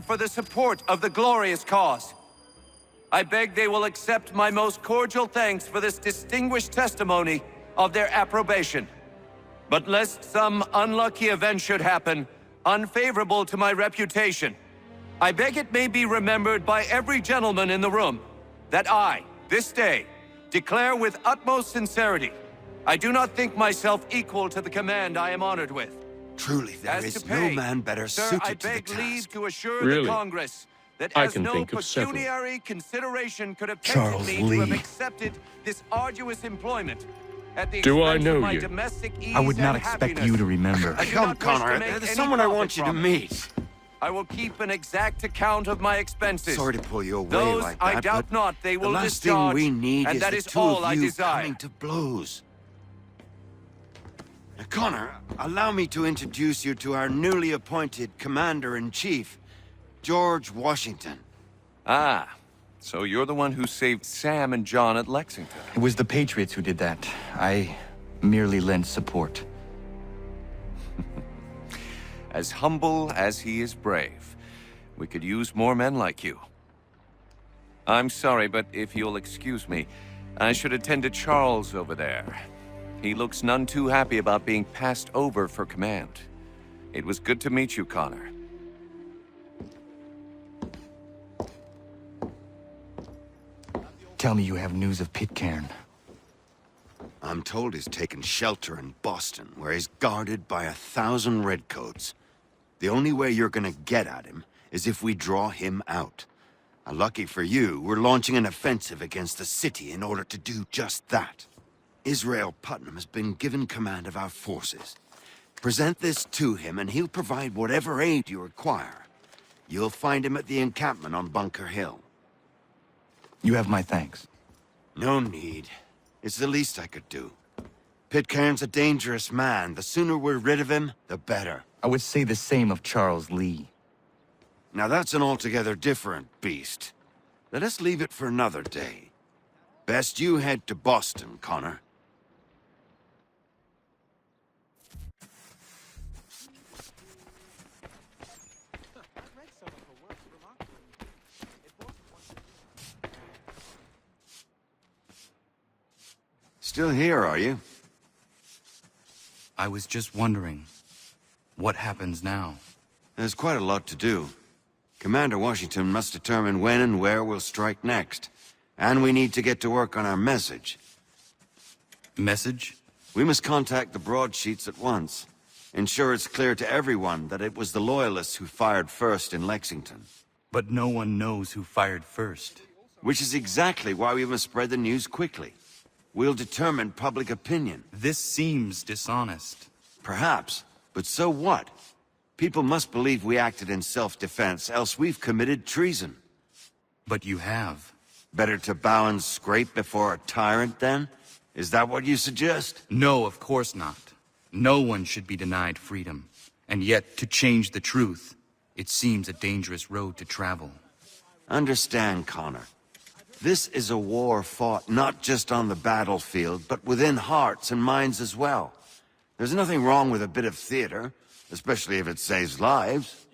for the support of the glorious cause. I beg they will accept my most cordial thanks for this distinguished testimony of their approbation. But lest some unlucky event should happen, unfavorable to my reputation, I beg it may be remembered by every gentleman in the room that I, this day, declare with utmost sincerity, I do not think myself equal to the command I am honored with. Truly, there is no man better suited to the task. I beg leave to assure Really? the Congress that I as can no think of several. pecuniary consideration could have Charles tempted me to have Lee. accepted this arduous employment at the Do I expense know of my you? domestic ease I would not and expect happiness. you to remember. I do Come, not wish to Connor. make There's any someone I profit want you to from it. meet. I will keep an exact account of my expenses. Sorry to pull you away Those like that, I doubt but not they will the last discharge, thing we need and is that the is two all of I you desire. coming to blows. Now, Connor, allow me to introduce you to our newly appointed Commander-in-Chief, George Washinton. Ah, so you're the one who saved Sam and John at Lexington. It was the Patriots who did that. I merely lent support. As humble as he is brave. We could use more men like you. I'm sorry, but if you'll excuse me, I should attend to Charles over there. He looks none too happy about being passed over for command. It was good to meet you, Connor. Tell me you have news of Pitcairn. I'm told he's taken shelter in Boston, where he's guarded by 1,000 redcoats. The only way you're gonna get at him is if we draw him out. Lucky for you, we're launching an offensive against the city in order to do just that. Israel Putnam has been given command of our forces. Present this to him and he'll provide whatever aid you require. You'll find him at the encampment on Bunker Hill. You have my thanks. No need. It's the least I could do. Pitcairn's a dangerous man. The sooner we're rid of him, the better. I would say the same of Charles Lee. Now that's an altogether different beast. Let us leave it for another day. Best you head to Boston, Connor. Still here, are you? I was just wondering, what happens now? There's quite a lot to do. Commander Washington must determine when and where we'll strike next. And we need to get to work on our message. Message? We must contact the broadsheets at once. Ensure it's clear to everyone that it was the Loyalists who fired first in Lexington. But no one knows who fired first. Which is exactly why we must spread the news quickly. We'll determine public opinion. This seems dishonest. Perhaps, but so what? People must believe we acted in self-defense, else we've committed treason. But you have. Better to bow and scrape before a tyrant, then? Is that what you suggest? No, of course not. No one should be denied freedom. And yet, to change the truth, it seems a dangerous road to travel. Understand, Connor. This is a war fought not just on the battlefield, but within hearts and minds as well. There's nothing wrong with a bit of theater, especially if it saves lives.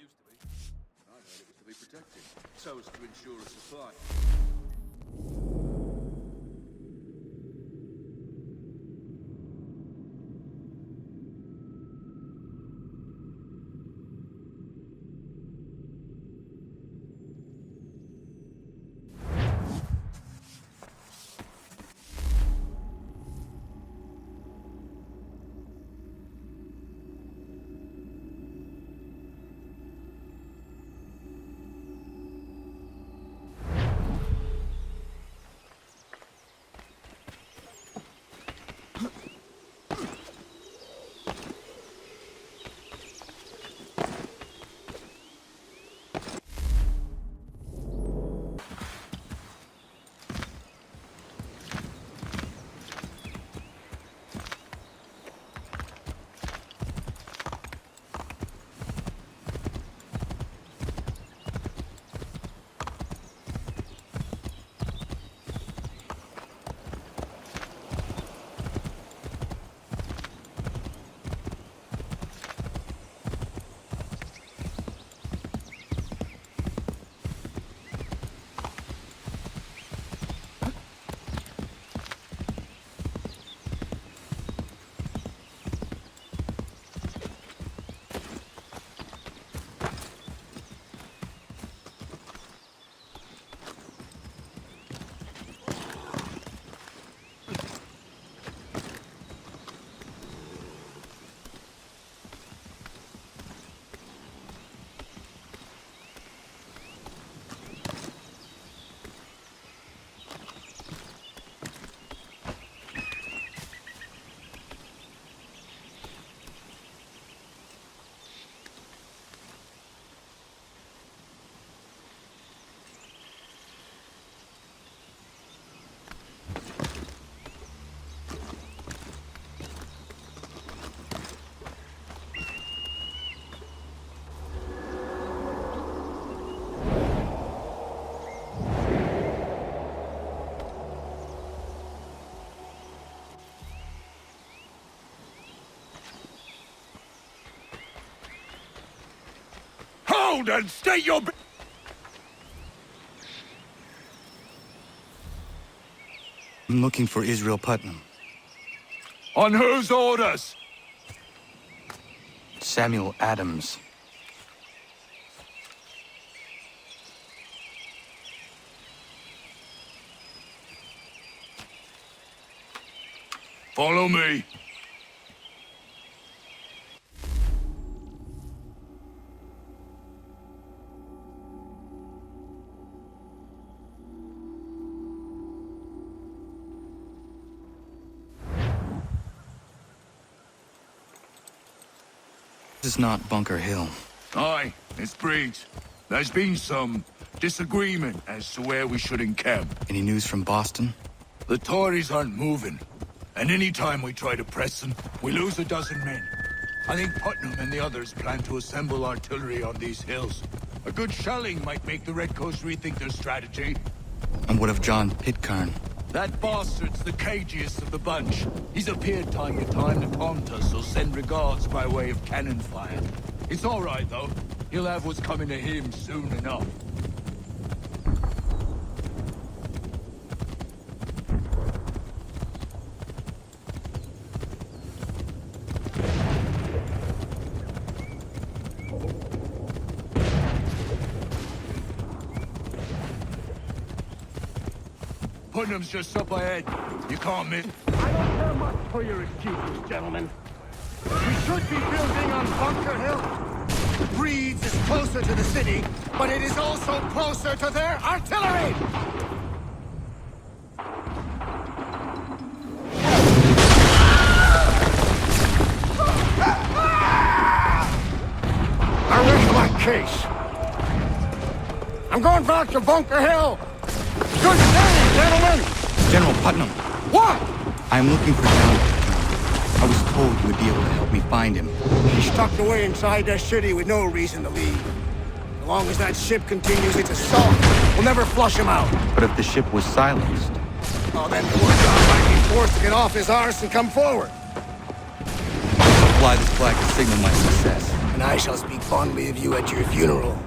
Hold and state your... I'm looking for Israel Putnam. On whose orders? Samuel Adams. Follow me. This is not Bunker Hill. Aye, it's Breach. There's been some disagreement as to where we should encamp. Any news from Boston? The Tories aren't moving, and any time we try to press them, we lose a dozen men. I think Putnam and the others plan to assemble artillery on these hills. A good shelling might make the Redcoats rethink their strategy. And what of John Pitcairn? That bastard's the cagiest of the bunch. He's appeared time to time to taunt us, so send regards by way of cannon fire. It's all right, though. He'll have what's coming to him soon enough. Putnam's just up ahead. You can't miss. I don't care much for your excuses, gentlemen. We should be building on Bunker Hill. Reed's is closer to the city, but it is also closer to their artillery! I rest my case. I'm going back to Bunker Hill. Good day, gentlemen! General Putnam! What? I'm looking for John Pitcairn. I was told you would be able to help me find him. He's tucked away inside that city with no reason to leave. As long as that ship continues its assault, we'll never flush him out. But if the ship was silenced... Oh, then poor John might be forced to get off his arse and come forward. I'll fly this flag to signal my success. And I shall speak fondly of you at your funeral.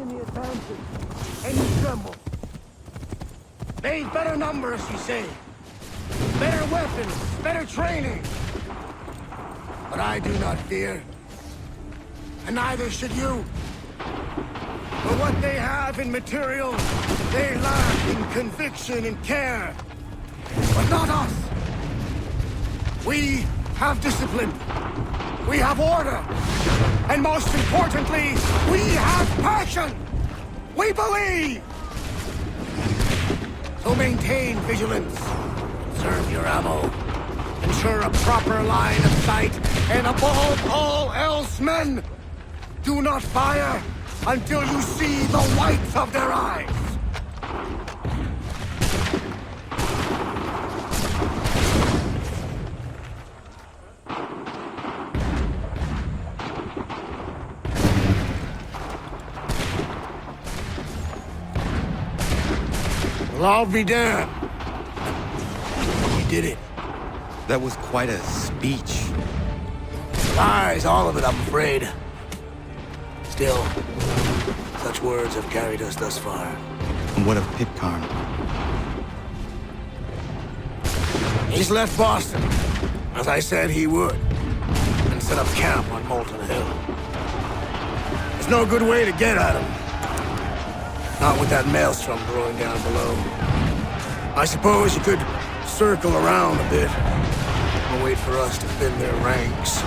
enemy advances, and he trembles. They've better numbers, you say. Better weapons, better training. But I do not fear. And neither should you. For what they have in material, they lack in conviction and care. But not us. We have discipline. We have order. And most importantly, we have passion. We believe. So maintain vigilance. Conserve your ammo. Ensure a proper line of sight. And above all else, men, do not fire until you see the whites of their eyes. Well, I'll be damned. You did it. That was quite a speech. Lies, all of it, I'm afraid. Still, such words have carried us thus far. And what of Pitcairn? He's left Boston, as I said he would, and set up camp on Molten Hill. There's no good way to get at him. Not with that maelstrom brewing down below. I suppose you could circle around a bit and wait for us to thin their ranks.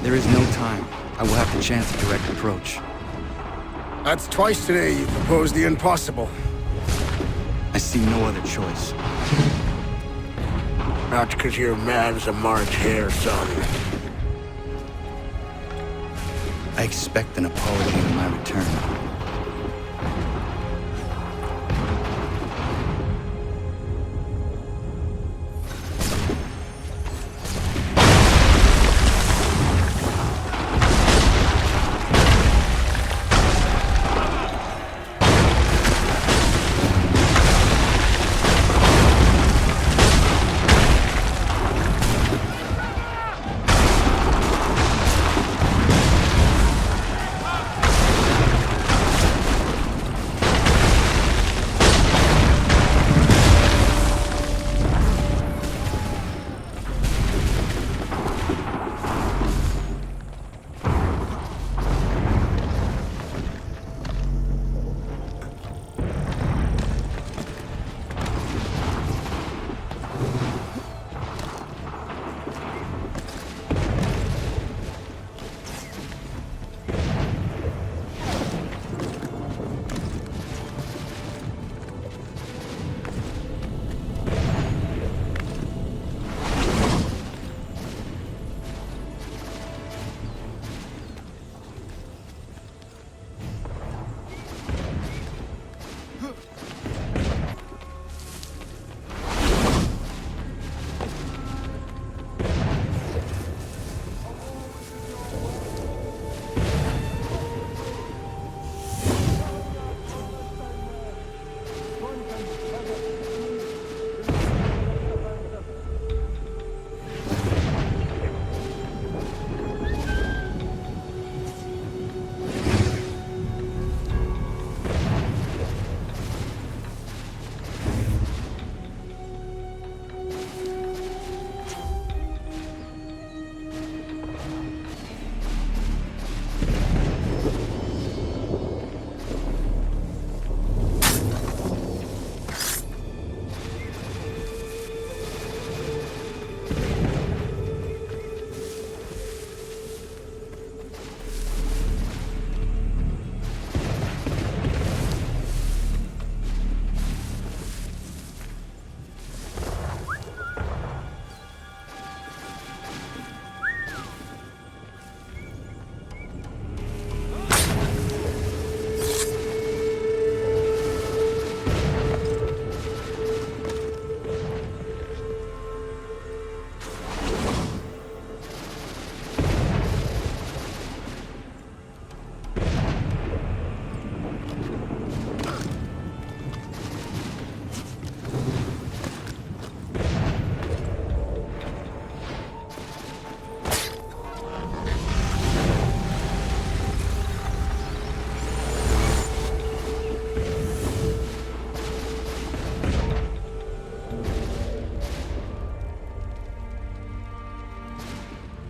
There is no time. I will have to chance a direct approach. That's twice today you proposed the impossible. I see no other choice. Not because you're mad as a March hare, son. I expect an apology on my return.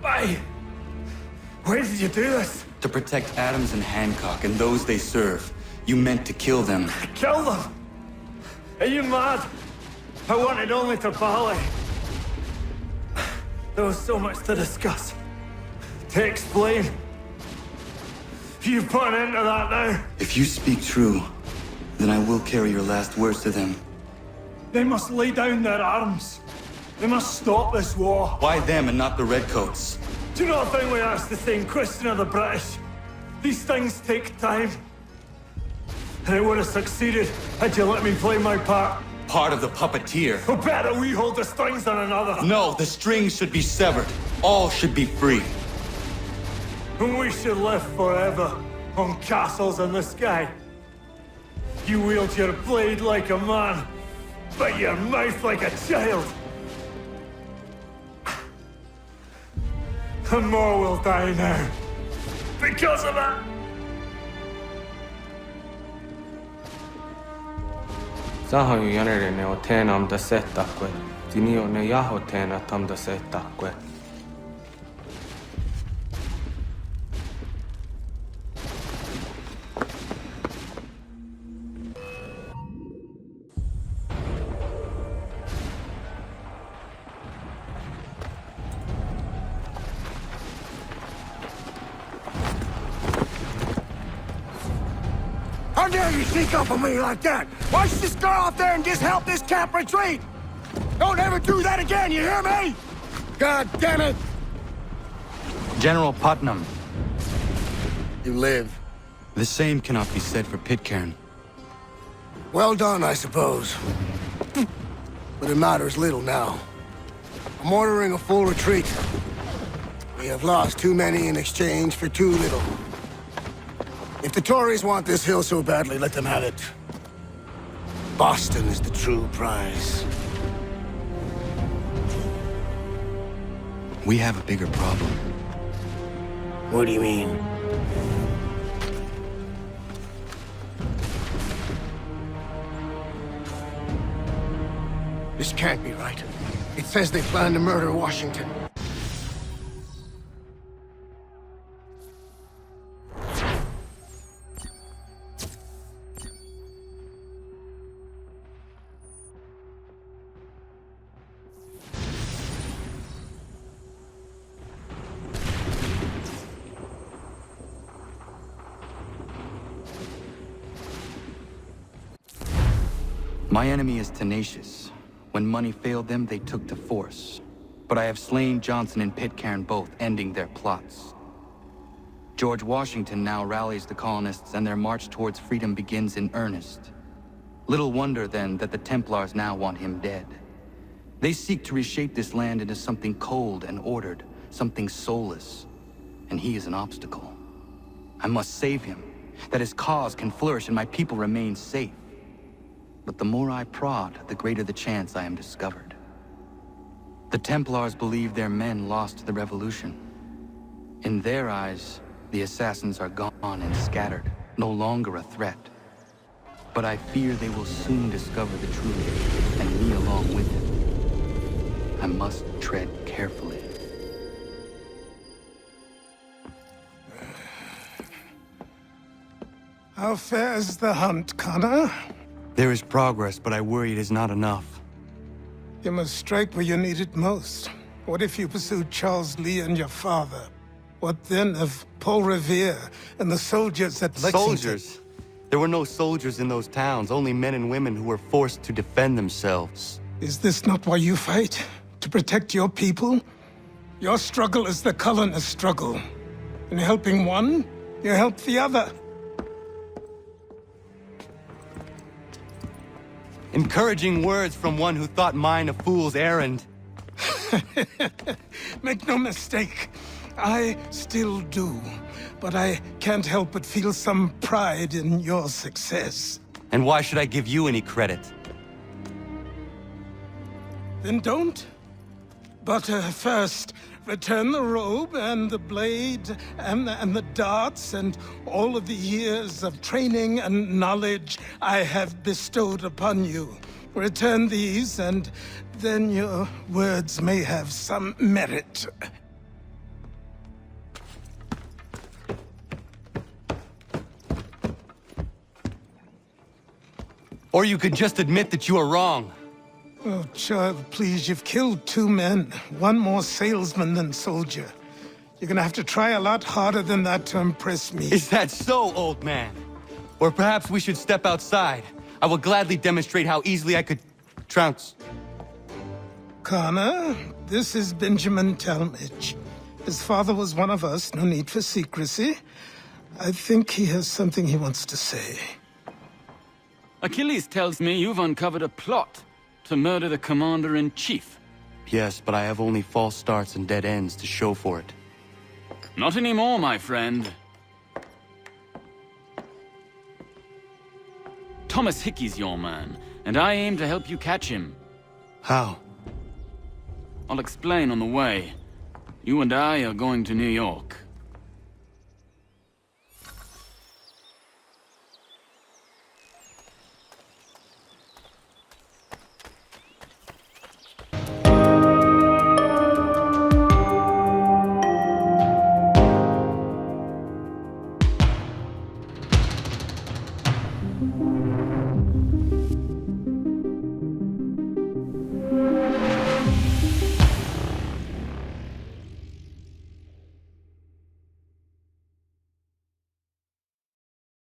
Why? Why did you do this? To protect Adams and Hancock and those they serve, you meant to kill them. Kill them? Are you mad? I wanted only to parley. There was so much to discuss, to explain. You put an end to that now. If you speak true, then I will carry your last words to them. They must lay down their arms. They must stop this war. Why them and not the Redcoats? Do you not think we asked the same question of the British? These things take time. And it would have succeeded had you let me play my part. Part of the puppeteer. Or better, we hold the strings on another. No, the strings should be severed. All should be free. And we should live forever on castles in the sky. You wield your blade like a man, but your mouth like a child. And more will die now. Because of it. Zaho yanere ne otenam da setakwe. Dinio ne yahotena tam da setakwe. How dare you sneak up on me like that? Why don't you just go out there and just help this camp retreat? Don't ever do that again, you hear me? God damn it! General Putnam. You live. The same cannot be said for Pitcairn. Well done, I suppose. But it matters little now. I'm ordering a full retreat. We have lost too many in exchange for too little. If the Tories want this hill so badly, let them have it. Boston is the true prize. We have a bigger problem. What do you mean? This can't be right. It says they plan to murder Washington. My enemy is tenacious. When money failed them, they took to force. But I have slain Johnson and Pitcairn both, ending their plots. George Washington now rallies the colonists and their march towards freedom begins in earnest. Little wonder, then, that the Templars now want him dead. They seek to reshape this land into something cold and ordered, something soulless. And he is an obstacle. I must save him, that his cause can flourish and my people remain safe. But the more I prod, the greater the chance I am discovered. The Templars believe their men lost the revolution. In their eyes, the assassins are gone and scattered, no longer a threat. But I fear they will soon discover the truth, and me along with it. I must tread carefully. How fares the hunt, Connor? There is progress, but I worry it is not enough. You must strike where you need it most. What if you pursued Charles Lee and your father? What then of Paul Revere and the soldiers at Lexington? Soldiers? There were no soldiers in those towns, only men and women who were forced to defend themselves. Is this not why you fight? To protect your people? Your struggle is the colonist struggle. In helping one, you help the other. Encouraging words from one who thought mine a fool's errand. Make no mistake, I still do. But I can't help but feel some pride in your success. And why should I give you any credit? Then don't. But first, return the robe and the blade and the darts and all of the years of training and knowledge I have bestowed upon you. Return these, and then your words may have some merit. Or you could just admit that you are wrong. Oh, child, please, you've killed 2 men. One more salesman than soldier. You're gonna have to try a lot harder than that to impress me. Is that so, old man? Or perhaps we should step outside. I will gladly demonstrate how easily I could trounce. Connor, this is Benjamin Talmadge. His father was one of us, no need for secrecy. I think he has something he wants to say. Achilles tells me you've uncovered a plot to murder the Commander-in-Chief. Yes, but I have only false starts and dead ends to show for it. Not anymore, my friend. Thomas Hickey's your man, and I aim to help you catch him. How? I'll explain on the way. You and I are going to New York.